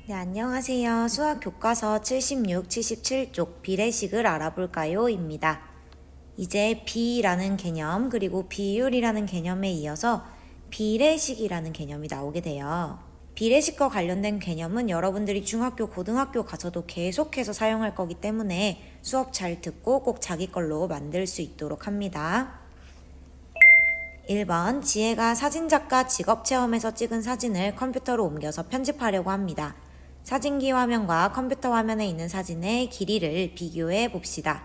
네, 안녕하세요. 수학 교과서 76, 77쪽 비례식을 알아볼까요? 입니다. 이제 비라는 개념 그리고 비율이라는 개념에 이어서 비례식이라는 개념이 나오게 돼요. 비례식과 관련된 개념은 여러분들이 중학교, 고등학교 가서도 계속해서 사용할 거기 때문에 수업 잘 듣고 꼭 자기 걸로 만들 수 있도록 합니다. 1번, 지혜가 사진작가 직업체험에서 찍은 사진을 컴퓨터로 옮겨서 편집하려고 합니다. 사진기 화면과 컴퓨터 화면에 있는 사진의 길이를 비교해 봅시다.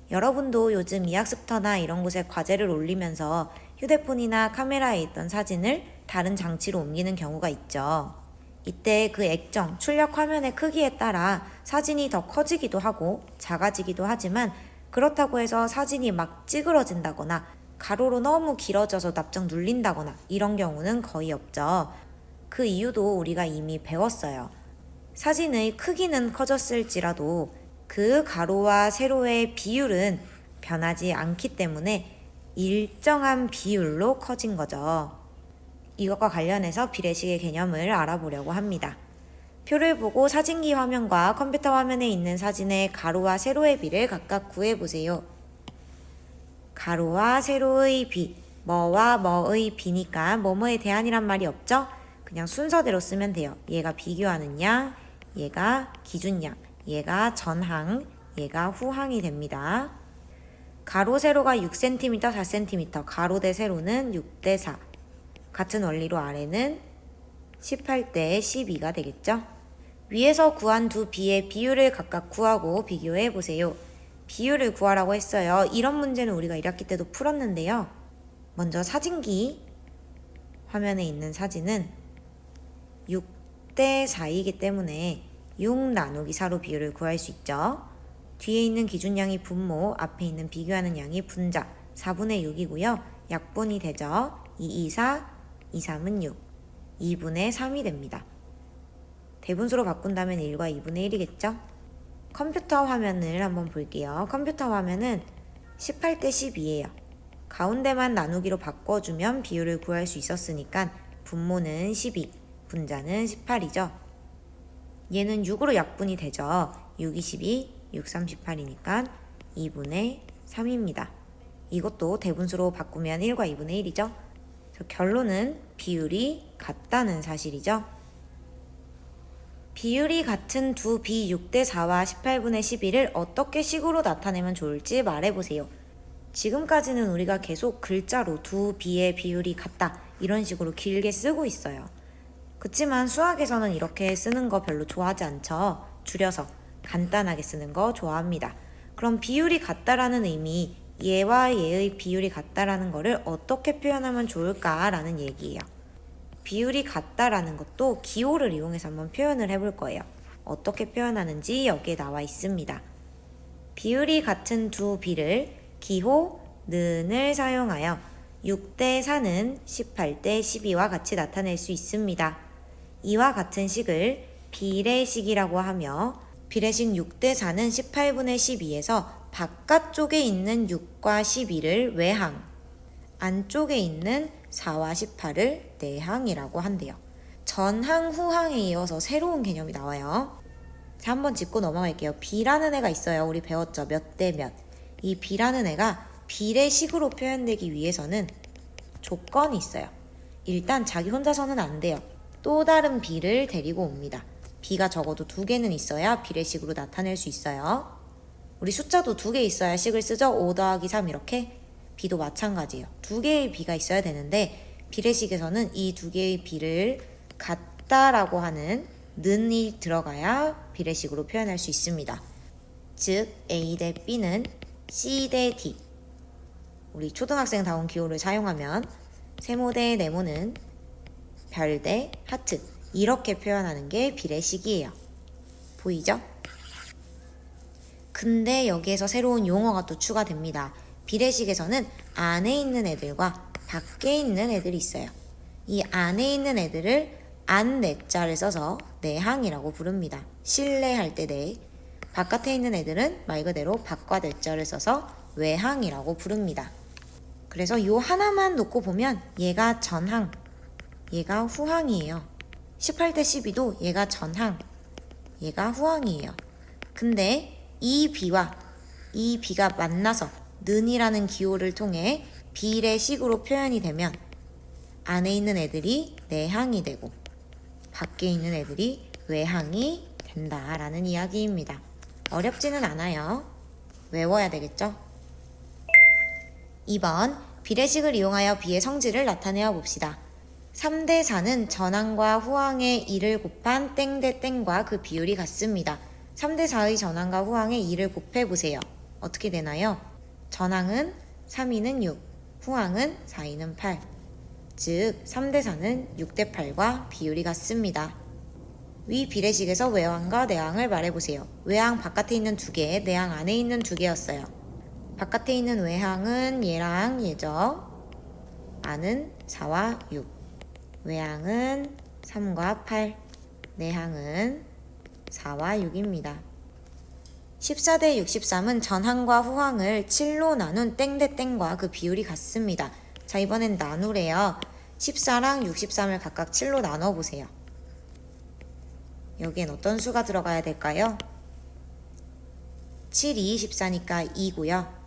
여러분도 요즘 이학습터나 이런 곳에 과제를 올리면서 휴대폰이나 카메라에 있던 사진을 다른 장치로 옮기는 경우가 있죠. 이때 그 액정, 출력 화면의 크기에 따라 사진이 더 커지기도 하고 작아지기도 하지만 그렇다고 해서 사진이 막 찌그러진다거나 가로로 너무 길어져서 납작 눌린다거나 이런 경우는 거의 없죠. 그 이유도 우리가 이미 배웠어요. 사진의 크기는 커졌을지라도 그 가로와 세로의 비율은 변하지 않기 때문에 일정한 비율로 커진 거죠. 이것과 관련해서 비례식의 개념을 알아보려고 합니다. 표를 보고 사진기 화면과 컴퓨터 화면에 있는 사진의 가로와 세로의 비를 각각 구해보세요. 가로와 세로의 비, 뭐와 뭐의 비니까 뭐뭐에 대한이란 말이 없죠? 그냥 순서대로 쓰면 돼요. 얘가 비교하는 양, 얘가 기준양, 얘가 전항, 얘가 후항이 됩니다. 가로 세로가 6cm, 4cm, 가로 대 세로는 6대 4. 같은 원리로 아래는 18대 12가 되겠죠? 위에서 구한 두 비의 비율을 각각 구하고 비교해 보세요. 비율을 구하라고 했어요. 이런 문제는 우리가 1학기 때도 풀었는데요. 먼저 사진기 화면에 있는 사진은 6대 4이기 때문에 6 나누기 4로 비율을 구할 수 있죠. 뒤에 있는 기준양이 분모, 앞에 있는 비교하는 양이 분자, 4분의 6이고요. 약분이 되죠. 2, 2, 4, 2, 3은 6, 2분의 3이 됩니다. 대분수로 바꾼다면 1과 2분의 1이겠죠? 컴퓨터 화면을 한번 볼게요. 컴퓨터 화면은 18대 12예요. 가운데만 나누기로 바꿔주면 비율을 구할 수 있었으니까 분모는 12, 분자는 18이죠. 얘는 6으로 약분이 되죠. 6, 22, 6, 38이니까 2분의 3입니다. 이것도 대분수로 바꾸면 1과 2분의 1이죠. 그래서 결론은 비율이 같다는 사실이죠. 비율이 같은 두 비 6대 4와 18분의 11을 어떻게 식으로 나타내면 좋을지 말해보세요. 지금까지는 우리가 계속 글자로 두 비의 비율이 같다 이런 식으로 길게 쓰고 있어요. 그치만 수학에서는 이렇게 쓰는 거 별로 좋아하지 않죠. 줄여서 간단하게 쓰는 거 좋아합니다. 그럼 비율이 같다라는 의미, 얘와 얘의 비율이 같다라는 거를 어떻게 표현하면 좋을까라는 얘기예요. 비율이 같다라는 것도 기호를 이용해서 한번 표현을 해볼 거예요. 어떻게 표현하는지 여기에 나와 있습니다. 비율이 같은 두 비를 기호 는을 사용하여 6대 4는 18대 12와 같이 나타낼 수 있습니다. 이와 같은 식을 비례식이라고 하며 비례식 6대 4는 18분의 12에서 바깥쪽에 있는 6과 12를 외항, 안쪽에 있는 4와 18을 내항이라고 한대요. 전항, 후항에 이어서 새로운 개념이 나와요. 자, 한번 짚고 넘어갈게요. B라는 애가 있어요. 우리 배웠죠? 몇 대 몇. 이 B라는 애가 비례식으로 표현되기 위해서는 조건이 있어요. 일단 자기 혼자서는 안 돼요. 또 다른 B를 데리고 옵니다. B가 적어도 2개는 있어야 비례식으로 나타낼 수 있어요. 우리 숫자도 2개 있어야 식을 쓰죠. 5 더하기 3 이렇게. B도 마찬가지예요. 2개의 B가 있어야 되는데 비례식에서는 이 2개의 B를 같다라고 하는 는이 들어가야 비례식으로 표현할 수 있습니다. 즉 A 대 B는 C 대 D. 우리 초등학생다운 기호를 사용하면 세모 대 네모는 별 대 하트. 이렇게 표현하는 게 비례식이에요. 보이죠? 근데 여기에서 새로운 용어가 또 추가됩니다. 비례식에서는 안에 있는 애들과 밖에 있는 애들이 있어요. 이 안에 있는 애들을 안 내자를 써서 내항이라고 부릅니다. 실내할 때 내. 바깥에 있는 애들은 말 그대로 밖과 내자를 써서 외항이라고 부릅니다. 그래서 요 하나만 놓고 보면 얘가 전항, 얘가 후항이에요. 18대 12도 얘가 전항, 얘가 후항이에요. 근데 이 B가 만나서 는이라는 기호를 통해 비례식으로 표현이 되면 안에 있는 애들이 내항이 되고 밖에 있는 애들이 외항이 된다라는 이야기입니다. 어렵지는 않아요. 외워야 되겠죠? 2번 비례식을 이용하여 B의 성질을 나타내어 봅시다. 3대 4는 전항과 후항의 2를 곱한 땡 대 땡과 그 비율이 같습니다. 3대 4의 전항과 후항의 2를 곱해보세요. 어떻게 되나요? 전항은 3이는 6, 후항은 4이는 8. 즉 3대 4는 6대 8과 비율이 같습니다. 위 비례식에서 외항과 내항을 말해보세요. 외항 바깥에 있는 2개, 내항 안에 있는 2개였어요. 바깥에 있는 외항은 얘랑 얘죠. 안은 4와 6. 외항은 3과 8. 내항은 4와 6입니다. 14대 63은 전항과 후항을 7로 나눈 땡 대 땡과 그 비율이 같습니다. 자, 이번엔 나누래요. 14랑 63을 각각 7로 나눠보세요. 여기엔 어떤 수가 들어가야 될까요? 7이 14니까 2고요.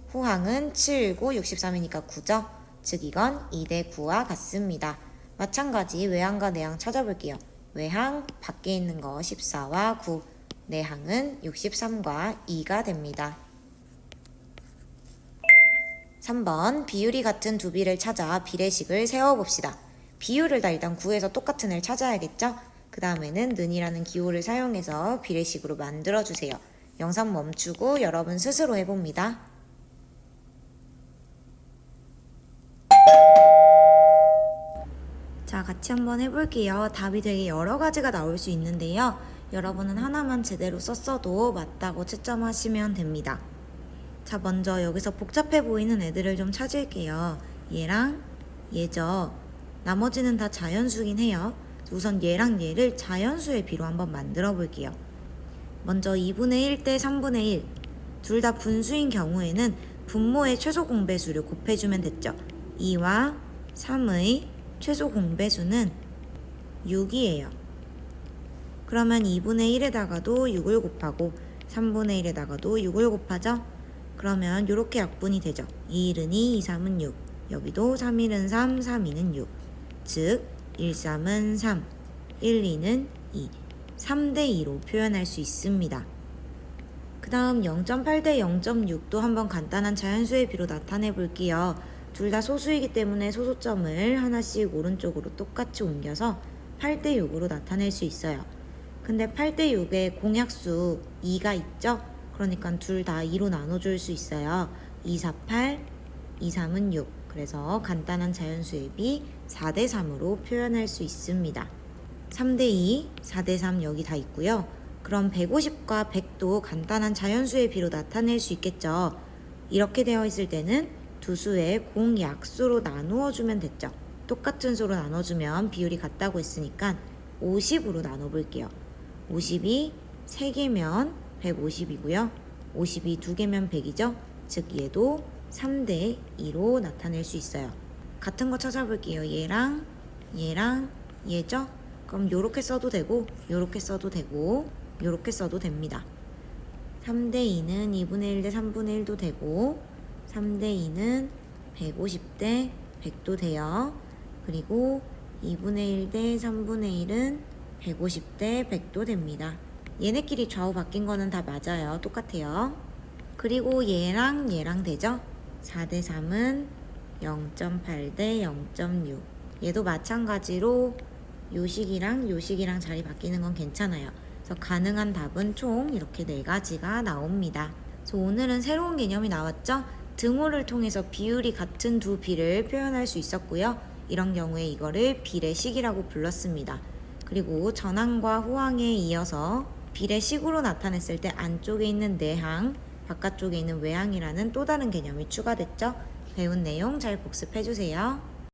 후항은 7, 9, 63이니까 9죠. 즉 이건 2대 9와 같습니다. 마찬가지 외항과 내항 찾아볼게요. 외항 밖에 있는 거 14와 9, 내항은 63과 2가 됩니다. 3번 비율이 같은 두 비를 찾아 비례식을 세워봅시다. 비율을 다 일단 구해서 똑같은 애를 찾아야겠죠? 그 다음에는 는이라는 기호를 사용해서 비례식으로 만들어주세요. 영상 멈추고 여러분 스스로 해봅니다. 자, 같이 한번 해볼게요. 답이 되게 여러 가지가 나올 수 있는데요. 여러분은 하나만 제대로 썼어도 맞다고 채점하시면 됩니다. 자, 먼저 여기서 복잡해 보이는 애들을 좀 찾을게요. 얘랑 얘죠. 나머지는 다 자연수긴 해요. 우선 얘랑 얘를 자연수의 비로 한번 만들어 볼게요. 먼저 2분의 1 대 3분의 1. 둘 다 분수인 경우에는 분모의 최소 공배수를 곱해주면 됐죠. 2와 3의 최소 공배수는 6이에요. 그러면 2분의 1에다가도 6을 곱하고 3분의 1에다가도 6을 곱하죠. 그러면 이렇게 약분이 되죠. 2, 1은 2, 2, 3은 6. 여기도 3, 1은 3, 3, 2는 6. 즉 1, 3은 3, 1, 2는 2. 3대 2로 표현할 수 있습니다. 그 다음 0.8 대 0.6도 한번 간단한 자연수의 비로 나타내 볼게요. 둘 다 소수이기 때문에 소수점을 하나씩 오른쪽으로 똑같이 옮겨서 8 대 6으로 나타낼 수 있어요. 근데 8 대 6에 공약수 2가 있죠? 그러니까 둘 다 2로 나눠줄 수 있어요. 2, 4, 8, 2, 3은 6. 그래서 간단한 자연수의 비 4 대 3으로 표현할 수 있습니다. 3 대 2, 4 대 3 여기 다 있고요. 그럼 150과 100도 간단한 자연수의 비로 나타낼 수 있겠죠. 이렇게 되어 있을 때는 두 수의 공약수로 나누어 주면 됐죠. 똑같은 수로 나눠주면 비율이 같다고 했으니까 50으로 나눠볼게요. 50이 3개면 150이고요. 50이 2개면 100이죠. 즉 얘도 3대 2로 나타낼 수 있어요. 같은 거 찾아볼게요. 얘랑 얘죠. 그럼 요렇게 써도 되고 요렇게 써도 되고 요렇게 써도 됩니다. 3대 2는 2분의 1 대 3분의 1도 되고 3대 2는 150대 100도 돼요. 그리고 2분의 1 대 3분의 1은 150대 100도 됩니다. 얘네끼리 좌우 바뀐 거는 다 맞아요. 똑같아요. 그리고 얘랑 되죠? 4 대 3은 0.8 대 0.6. 얘도 마찬가지로 요식이랑 자리 바뀌는 건 괜찮아요. 그래서 가능한 답은 총 이렇게 4가지가 나옵니다. 그래서 오늘은 새로운 개념이 나왔죠? 등호를 통해서 비율이 같은 두 비를 표현할 수 있었고요. 이런 경우에 이거를 비례식이라고 불렀습니다. 그리고 전항과 후항에 이어서 비례식으로 나타냈을 때 안쪽에 있는 내항, 바깥쪽에 있는 외항이라는 또 다른 개념이 추가됐죠. 배운 내용 잘 복습해주세요.